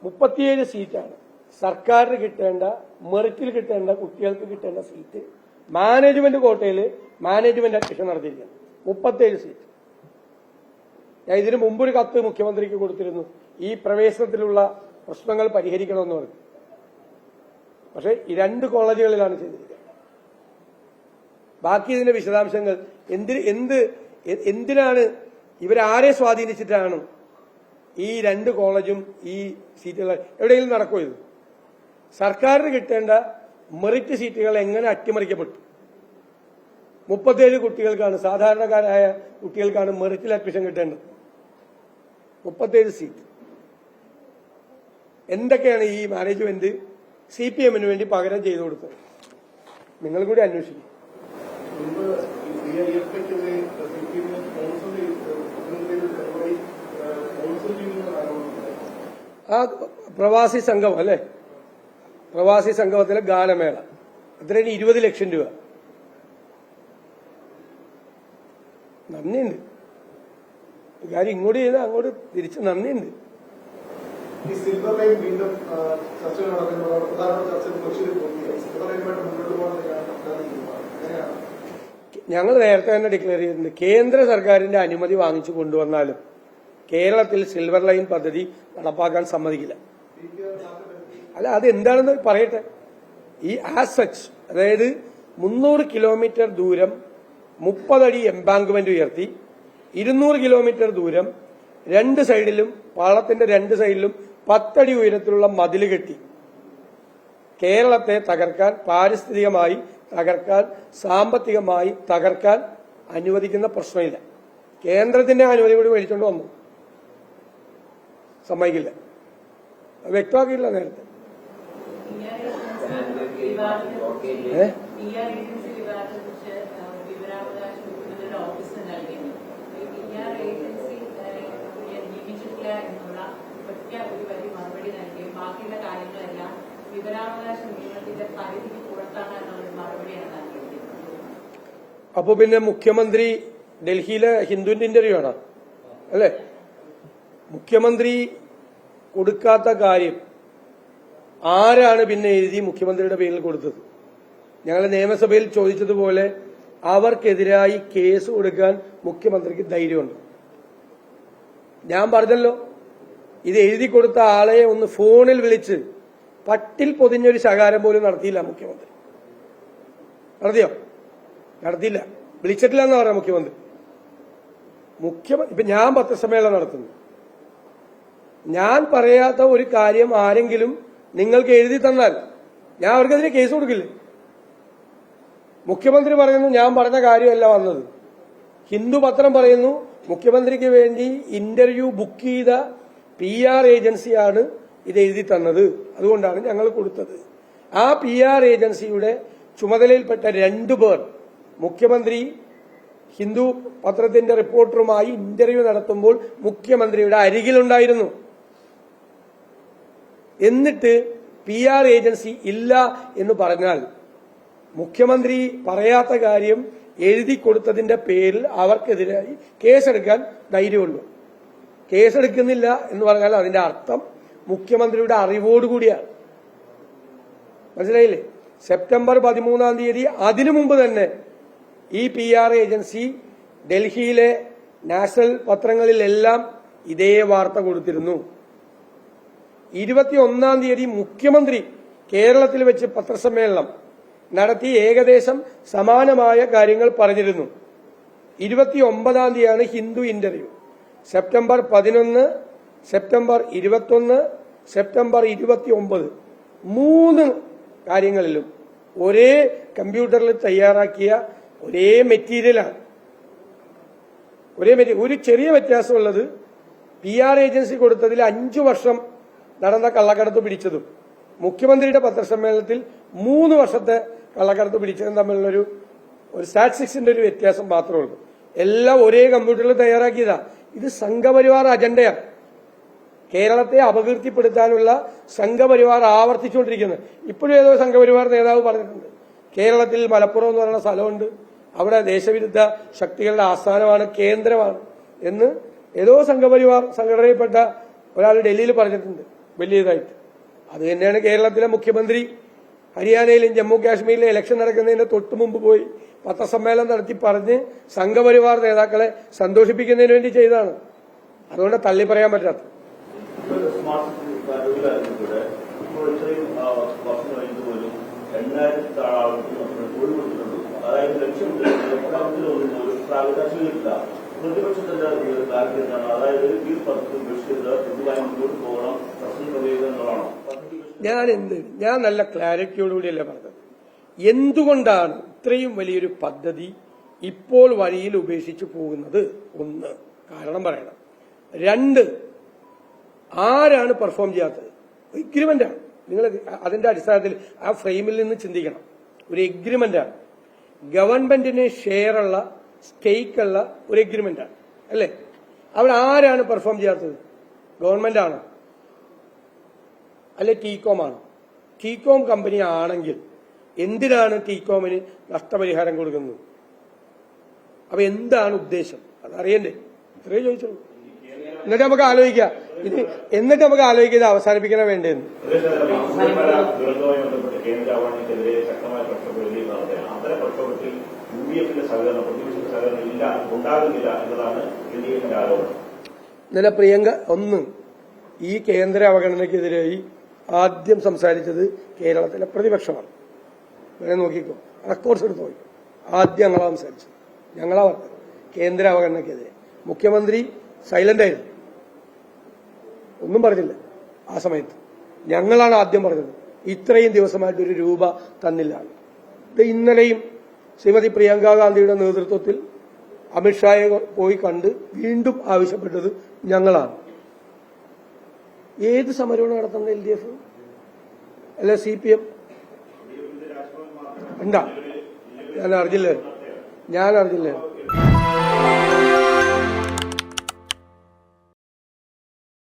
37 സീറ്റാണ് സർക്കാരിന് കിട്ടേണ്ട, മെറിറ്റിൽ കിട്ടേണ്ട, കുട്ടികൾക്ക് കിട്ടേണ്ട സീറ്റ് മാനേജ്മെന്റ് കോട്ടയിൽ മാനേജ്മെന്റ് അധ്യക്ഷൻ നടത്തിയിരിക്കുന്നത് 37 സീറ്റ്. ഞാൻ ഇതിനു മുമ്പൊരു കത്ത് മുഖ്യമന്ത്രിക്ക് കൊടുത്തിരുന്നു, ഈ പ്രവേശനത്തിലുള്ള പ്രശ്നങ്ങൾ പരിഹരിക്കണമെന്ന് പറഞ്ഞു. പക്ഷേ ഈ 2 കോളേജുകളിലാണ് ചെയ്തിരിക്കുന്നത്. ബാക്കി ഇതിന്റെ വിശദാംശങ്ങൾ എന്തിനാണ് ഇവരാരെ സ്വാധീനിച്ചിട്ടാണ് ഈ 2 കോളേജും ഈ സീറ്റുകൾ എവിടെയെങ്കിലും നടക്കുമോ? ഇത് സർക്കാരിന് കിട്ടേണ്ട മെറിറ്റ് സീറ്റുകൾ എങ്ങനെ അട്ടിമറിക്കപ്പെട്ടു? 37 കുട്ടികൾക്കാണ്, സാധാരണക്കാരായ കുട്ടികൾക്കാണ് മെറിറ്റിൽ അഡ്മിഷൻ കിട്ടേണ്ടത്. 37 സീറ്റ്. എന്തൊക്കെയാണ് ഈ മാനേജ്മെന്റ് CPM-ന് വേണ്ടി പകരം ചെയ്തു കൊടുത്തത്? നിങ്ങൾ കൂടി അന്വേഷിക്കും. ആ പ്രവാസി സംഘം അല്ലെ, പ്രവാസി സംഗമത്തിലെ ഗാനമേള എത്രയാണ്? 20 ലക്ഷം രൂപ. നന്ദിയുണ്ട്, കാര്യം ഇങ്ങോട്ട് ചെയ്താൽ അങ്ങോട്ട് തിരിച്ച് നന്ദിയുണ്ട്. ഞങ്ങൾ നേരത്തെ തന്നെ ഡിക്ലെയർ ചെയ്തിട്ടുണ്ട്, കേന്ദ്ര സർക്കാരിന്റെ അനുമതി വാങ്ങിച്ചു കൊണ്ടുവന്നാലും കേരളത്തിൽ സിൽവർ ലൈൻ പദ്ധതി നടപ്പാക്കാൻ സമ്മതിക്കില്ല. അല്ല, അതെന്താണെന്ന് പറയട്ടെ. ഈ ആസ് സച്ച്, അതായത് 300 കിലോമീറ്റർ ദൂരം 30 അടി എംബാങ്ക്മെന്റ് ഉയർത്തി, 200 കിലോമീറ്റർ ദൂരം 2 സൈഡിലും, പാളത്തിന്റെ 2 സൈഡിലും 10 അടി ഉയരത്തിലുള്ള മതില് കെട്ടി കേരളത്തെ തകർക്കാൻ, പാരിസ്ഥിതികമായി തകർക്കാൻ, സാമ്പത്തികമായി തകർക്കാൻ അനുവദിക്കുന്ന പ്രശ്നമില്ല. കേന്ദ്രത്തിന്റെ അനുമതി കൂടി മേടിച്ചുകൊണ്ട് വന്നു, സമ്മതിക്കില്ല. വ്യക്തമാക്കിയില്ല നേരത്തെ. അപ്പൊ പിന്നെ മുഖ്യമന്ത്രി ഡൽഹിയിലെ ഹിന്ദുവിന്റെ ഇന്റർവ്യൂ ആണ് അല്ലെ? മുഖ്യമന്ത്രി കൊടുക്കാത്ത കാര്യം ആരാണ് പിന്നെ എഴുതി മുഖ്യമന്ത്രിയുടെ പേരിൽ കൊടുത്തത്? ഞങ്ങൾ നിയമസഭയിൽ ചോദിച്ചതുപോലെ അവർക്കെതിരായി കേസ് കൊടുക്കാൻ മുഖ്യമന്ത്രിക്ക് ധൈര്യമുണ്ട്. ഞാൻ പറഞ്ഞല്ലോ, ഇത് എഴുതി കൊടുത്ത ആളെ ഒന്ന് ഫോണിൽ വിളിച്ച് പട്ടിൽ പൊതിഞ്ഞൊരു ശകാരം പോലും നടത്തിയില്ല മുഖ്യമന്ത്രി. നടത്തിയോ? നടത്തിയില്ല, വിളിച്ചിട്ടില്ല എന്ന് പറയാം മുഖ്യമന്ത്രി. ഇപ്പൊ ഞാൻ പത്രസമ്മേളനം നടത്തുന്നു, ഞാൻ പറയാത്ത ഒരു കാര്യം ആരെങ്കിലും നിങ്ങൾക്ക് എഴുതി തന്നാൽ ഞാൻ അവർക്കെതിരെ കേസ് കൊടുക്കില്ലേ? മുഖ്യമന്ത്രി പറയുന്നു ഞാൻ പറഞ്ഞ കാര്യമല്ല വന്നത്. ഹിന്ദു പത്രം പറയുന്നു മുഖ്യമന്ത്രിക്ക് വേണ്ടി ഇന്റർവ്യൂ ബുക്ക് ചെയ്ത PR ഏജൻസിയാണ് ഇത് എഴുതി തന്നത്, അതുകൊണ്ടാണ് ഞങ്ങൾ കൊടുത്തത്. ആ PR ഏജൻസിയുടെ ചുമതലയിൽപ്പെട്ട 2 പേർ മുഖ്യമന്ത്രി ഹിന്ദു പത്രത്തിന്റെ റിപ്പോർട്ടറുമായി ഇന്റർവ്യൂ നടത്തുമ്പോൾ മുഖ്യമന്ത്രിയുടെ അരികിലുണ്ടായിരുന്നു. എന്നിട്ട് PR ഏജൻസി ഇല്ല എന്ന് പറഞ്ഞാൽ മുഖ്യമന്ത്രി പറയാത്ത കാര്യം എഴുതി കൊടുത്തതിന്റെ പേരിൽ അവർക്കെതിരായി കേസെടുക്കാൻ ധൈര്യമുള്ളൂ. കേസെടുക്കുന്നില്ല എന്ന് പറഞ്ഞാൽ അതിന്റെ അർത്ഥം മുഖ്യമന്ത്രിയുടെ അറിവോടുകൂടിയാണ്. മനസ്സിലായില്ലേ? സെപ്റ്റംബർ 13-ാം തീയതി അതിനു മുമ്പ് തന്നെ ഈ PR ഏജൻസി ഡൽഹിയിലെ നാഷണൽ പത്രങ്ങളിലെല്ലാം ഇതേ വാർത്ത കൊടുത്തിരുന്നു. 21-ാം തീയതി മുഖ്യമന്ത്രി കേരളത്തിൽ വെച്ച് പത്രസമ്മേളനം നടത്തി ഏകദേശം സമാനമായ കാര്യങ്ങൾ പറഞ്ഞിരുന്നു. 29-ാം തീയതിയാണ് Hindu interview. September 11, September 21, September 29 3 കാര്യങ്ങളിലും ഒരേ കമ്പ്യൂട്ടറിൽ തയ്യാറാക്കിയ ഒരേ മെറ്റീരിയലാണ്. ഒരു ചെറിയ വ്യത്യാസമുള്ളത്, PR ഏജൻസി കൊടുത്തതിൽ 5 വർഷം നടന്ന കള്ളക്കടത്ത് പിടിച്ചതും മുഖ്യമന്ത്രിയുടെ പത്രസമ്മേളനത്തിൽ 3 വർഷത്തെ കള്ളക്കടത്ത് പിടിച്ചതും തമ്മിലുള്ളൊരു സ്റ്റാറ്റിസ്റ്റിക്സിന്റെ ഒരു വ്യത്യാസം മാത്രമേ ഉള്ളൂ. എല്ലാം ഒരേ കമ്പ്യൂട്ടറിൽ തയ്യാറാക്കിയതാ. ഇത് സംഘപരിവാർ അജണ്ടയാണ്. കേരളത്തെ അപകീർത്തിപ്പെടുത്താനുള്ള സംഘപരിവാർ ആവർത്തിച്ചുകൊണ്ടിരിക്കുന്നത്. ഇപ്പോഴും ഏതോ സംഘപരിവാർ നേതാവ് പറഞ്ഞിട്ടുണ്ട്, കേരളത്തിൽ മലപ്പുറം എന്ന് പറയുന്ന സ്ഥലമുണ്ട്, അവിടെ ദേശവിരുദ്ധ ശക്തികളുടെ ആസ്ഥാനമാണ്, കേന്ദ്രമാണ് എന്ന് ഏതോ സംഘപരിവാർ സംഘടനയിൽപ്പെട്ട ഒരാൾ ഡൽഹിയിൽ പറഞ്ഞിട്ടുണ്ട്. വലിയതായിട്ട്. അത് തന്നെയാണ് കേരളത്തിലെ മുഖ്യമന്ത്രി ഹരിയാനയിലും ജമ്മു കാശ്മീരിലും ഇലക്ഷൻ നടക്കുന്നതിന് തൊട്ടു മുമ്പ് പോയി പത്രസമ്മേളനം നടത്തി പറഞ്ഞ് സംഘപരിവാർ നേതാക്കളെ സന്തോഷിപ്പിക്കുന്നതിന് വേണ്ടി ചെയ്തതാണ്. അതുകൊണ്ട് തള്ളി പറയാൻ പറ്റാത്ത പ്രതിപക്ഷത്തിന്റെ താല്പര്യമാണ്. അതായത് ഈ പദ്ധതി മുന്നോട്ട് പോകണം, പ്രശ്നം പരിഹരിക്കുന്നതാണോ? ഞാൻ നല്ല ക്ലാരിറ്റിയോടുകൂടിയല്ലേ പറഞ്ഞത്. എന്തുകൊണ്ടാണ് ഇത്രയും വലിയൊരു പദ്ധതി ഇപ്പോൾ വഴിയിൽ ഉപേക്ഷിച്ചു പോകുന്നത്? ഒന്ന്, കാരണം പറയണം. രണ്ട്, ആരാണ് പെർഫോം ചെയ്യാത്തത്? എഗ്രിമെന്റാണ്. നിങ്ങൾ അതിന്റെ അടിസ്ഥാനത്തിൽ ആ ഫ്രെയിമിൽ നിന്ന് ചിന്തിക്കണം. ഒരു എഗ്രിമെന്റാണ്, ഗവൺമെന്റിന് ഷെയർ ഉള്ള, സ്റ്റേക്ക് ഉള്ള ഒരു എഗ്രിമെന്റാണ് അല്ലേ? അവിടെ ആരാണ് പെർഫോം ചെയ്യാത്തത്? ഗവൺമെന്റ് ആണോ? അല്ലെ ടീകോം ആണോ? ടീകോം കമ്പനി ആണെങ്കിൽ എന്തിനാണ് ടീകോമിന് നഷ്ടപരിഹാരം കൊടുക്കുന്നത്? അപ്പൊ എന്താണ് ഉദ്ദേശം? അതറിയണ്ടേ? ഇത്രയേ ചോദിച്ചുള്ളൂ. എന്നിട്ട് നമുക്ക് ആലോചിക്കാം ഇത് അവസാനിപ്പിക്കണം വേണ്ടതെന്ന്. ഇന്നലെ പ്രിയങ്ക ഈ കേന്ദ്ര അവഗണനയ്ക്കെതിരായി ആദ്യം സംസാരിച്ചത് കേരളത്തിലെ പ്രതിപക്ഷമാണ്. വേറെ നോക്കിക്കോ, റെക്കോർഡ്സ് എടുത്ത് നോക്കിക്കോ. ആദ്യം ഞങ്ങളാ സംസാരിച്ചത്, ഞങ്ങളാ പറഞ്ഞത് കേന്ദ്ര അവഗണനയ്ക്കെതിരെ. മുഖ്യമന്ത്രി സൈലന്റ് ആയിരുന്നു, ഒന്നും പറഞ്ഞില്ല ആ സമയത്ത്. ഞങ്ങളാണ് ആദ്യം പറഞ്ഞത് ഇത്രയും ദിവസമായിട്ട് ഒരു രൂപ തന്നില്ല. ഇന്നലെയും ശ്രീമതി പ്രിയങ്ക ഗാന്ധിയുടെ നേതൃത്വത്തിൽ അമിത്ഷായെ പോയി കണ്ട് വീണ്ടും ആവശ്യപ്പെട്ടത് ഞങ്ങളാണ്. ഏത് സമരമാണ് നടത്തുന്നത്? LDF അല്ല CPM? എന്താ? ഞാൻ അറിഞ്ഞില്ലേ?